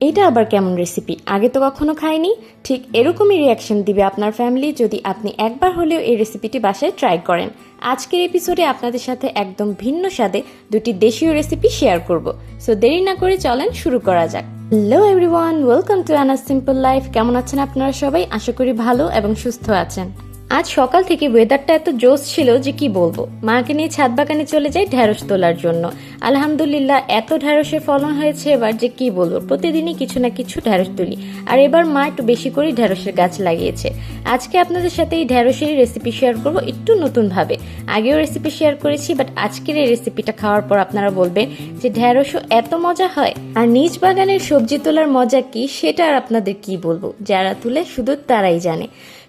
এটা আবার কেমন রেসিপি, আগে তো কখনো খাইনি। ঠিক এরকমই রিয়াকশন দিবে আপনার ফ্যামিলি যদি আপনি একবার হলেও এই রেসিপিটি বাসায় ট্রাই করেন। আজকের এপিসোডে আপনাদের সাথে একদম ভিন্ন স্বাদে দুটি দেশীয় রেসিপি শেয়ার করব। সো দেরি না করে চলেন শুরু করা যাক। Hello everyone, welcome to Anas simple life. কেমন আছেন আপনারা সবাই? আশা করি ভালো এবং সুস্থ আছেন। আজ সকাল থেকে ওয়েদারটা এত জোশ ছিল যে কি বলবো। মাকে নিয়ে ছাদ বাগানে চলে যাই ঢেঁড়স তোলার জন্য। আলহামদুলিল্লাহ এত ঢেঁড়সের ফলন হয়েছে এবার যে কি বলবো, প্রতিদিনই কিছু না কিছু ঢেঁড়স তুলি। আর এবার মা একটু বেশি করে ঢেঁড়সের গাছ লাগিয়েছে। আজকে আপনাদের সাথে এই ঢেঁড়সের রেসিপি শেয়ার করব একটু নতুন ভাবে। আগেও রেসিপি শেয়ার করেছি, বাট আজকের এই রেসিপিটা খাওয়ার পর আপনারা বলবেন যে ঢেঁড়সও এত মজা হয়। আর নিজ বাগানের সবজি তোলার মজা কি সেটা আর আপনাদের কি বলবো, যারা তুলে শুধু তারাই জানে।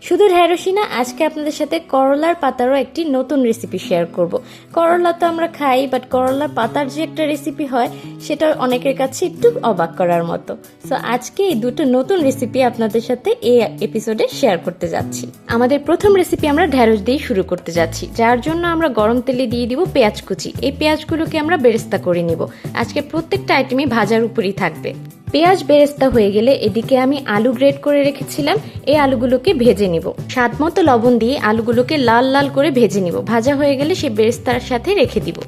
শুধু ঢেঁড়সই না, আজকে আপনাদের সাথে করলার পাতারও একটি নতুন রেসিপি শেয়ার করব। করলা তো আমরা খাই, বাট করলার পাতার যে একটা রেসিপি হয় সেটা অনেকের কাছে একটু অবাক করার মতো। সো আজকে এই দুটো নতুন রেসিপি আপনাদের সাথে এই এপিসোডে শেয়ার করতে যাচ্ছি। আমাদের প্রথম রেসিপি আমরা ঢেঁড়স দিয়ে শুরু করতে যাচ্ছি, যার জন্য আমরা গরম তেলে দিয়ে দিব পেঁয়াজ কুচি। এই পেঁয়াজগুলোকে আমরা বেরেস্তা করে নিব। আজকে প্রত্যেকটা আইটেমই ভাজার উপরই থাকবে। পেঁয়াজ বেরেস্তা হয়ে গেলে এদিকে আমি আলু গ্রেট করে রেখেছিলাম, এই আলুগুলোকে ভেজে নিব। স্বাদ মতো লবণ দিয়ে আলুগুলোকে লাল লাল করে ভেজে নিব। ভাজা হয়ে গেলে সে বেরেস্তার সাথে রেখে দিব।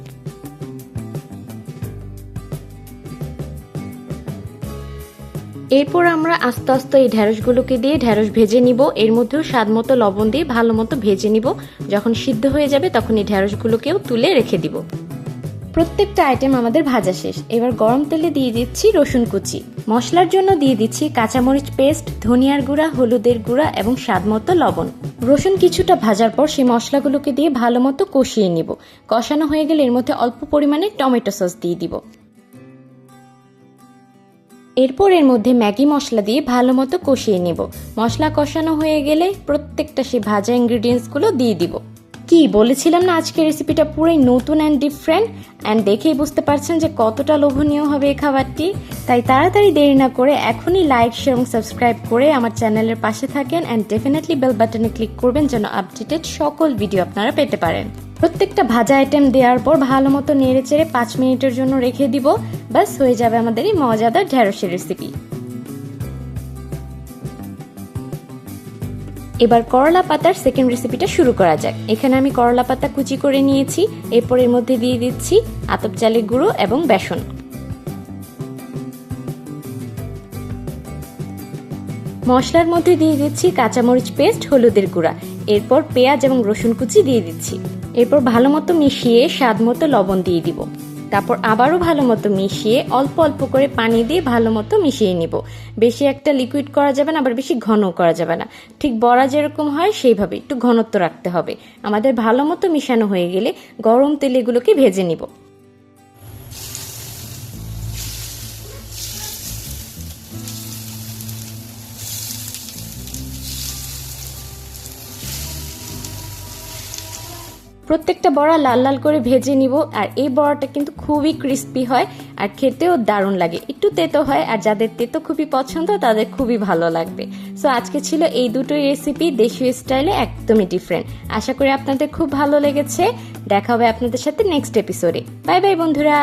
এরপর আমরা আস্তে আস্তে এই ঢেঁড়সগুলোকে দিয়ে ঢেঁড়স ভেজে নিব। এর মধ্যেও স্বাদ মতো লবণ দিয়ে ভালো মতো ভেজে নিব। যখন সিদ্ধ হয়ে যাবে তখন এই ঢেঁড়সগুলোকেও তুলে রেখে দিব। প্রত্যেকটা আইটেম আমাদের ভাজা শেষ। এবার গরম তেলে দিয়ে দিচ্ছি রসুন কুচি। মশলার জন্য দিয়ে দিচ্ছি কাঁচামরিচ পেস্ট, ধনিয়ার গুঁড়া, হলুদের গুঁড়া এবং স্বাদ মতো লবণ। রসুন কিছুটা ভাজার পর সেই মশলাগুলোকে দিয়ে ভালো মতো কষিয়ে নিব। কষানো হয়ে গেলে এর মধ্যে অল্প পরিমাণে টমেটো সস দিয়ে দিব। এরপর এর মধ্যে ম্যাগি মশলা দিয়ে ভালো মতো কষিয়ে নেব। মশলা কষানো হয়ে গেলে প্রত্যেকটা সেই ভাজা ইনগ্রিডিয়েন্টসগুলো দিয়ে দিব। কি বলেছিলাম না, আজকের রেসিপিটা পুরোই নতুন অ্যান্ড ডিফারেন্ট। অ্যান্ড দেখেই বুঝতে পারছেন যে কতটা লোভনীয় হবে এই খাবারটি। তাই তাড়াতাড়ি দেরি না করে এখনই লাইক, শেয়ার এবং সাবস্ক্রাইব করে আমার চ্যানেলের পাশে থাকেন। অ্যান্ড ডেফিনেটলি বেল বাটনে ক্লিক করবেন যেন আপডেটেড সকল ভিডিও আপনারা পেতে পারেন। প্রত্যেকটা ভাজা আইটেম দেওয়ার পর ভালো মতো নেড়ে চেড়ে 5 মিনিটের জন্য রেখে দিব। বাস হয়ে যাবে আমাদের এই মজাদার ঢেঁড়সের রেসিপি। এবার করলা পাতার সেকেন্ড রেসিপিটা শুরু করা যাক। এখানে আমি করলা পাতা কুচি করে নিয়েছি। এরপর এর মধ্যে দিয়ে দিচ্ছি আতপ চালের গুঁড়ো এবং বেসন। মশলার মধ্যে দিয়ে দিচ্ছি কাঁচামরিচ পেস্ট, হলুদের গুঁড়া। এরপর পেঁয়াজ এবং রসুন কুচি দিয়ে দিচ্ছি। এরপর ভালো মতো মিশিয়ে স্বাদ মতো লবণ দিয়ে দিব। তারপর আবারও ভালো মতো মিশিয়ে অল্প অল্প করে পানি দিয়ে ভালো মতো মিশিয়ে নিব। বেশি একটা লিকুইড করা যাবে না, আবার বেশি ঘন করা যাবে না। ঠিক বড়া যেরকম হয় সেইভাবে একটু ঘনত্ব রাখতে হবে। আমাদের ভালো মতো মিশানো হয়ে গেলে গরম তেলে এগুলোকে ভেজে নিব। প্রত্যেকটা বড়া লাল লাল করে ভেজে নিব। আর এই বড়াটা কিন্তু খুবই ক্রিস্পি হয় আর খেতেও দারুণ লাগে। একটু তেতো হয়, আর যাদের তেতো খুবই পছন্দ তাদের খুবই ভালো লাগবে। সো আজকে ছিল এই দুটোই রেসিপি, দেশীয় স্টাইলে, একদমই ডিফারেন্ট। আশা করি আপনাদের খুব ভালো লেগেছে। দেখা হবে আপনাদের সাথে নেক্সট এপিসোডে। বাই বাই বন্ধুরা।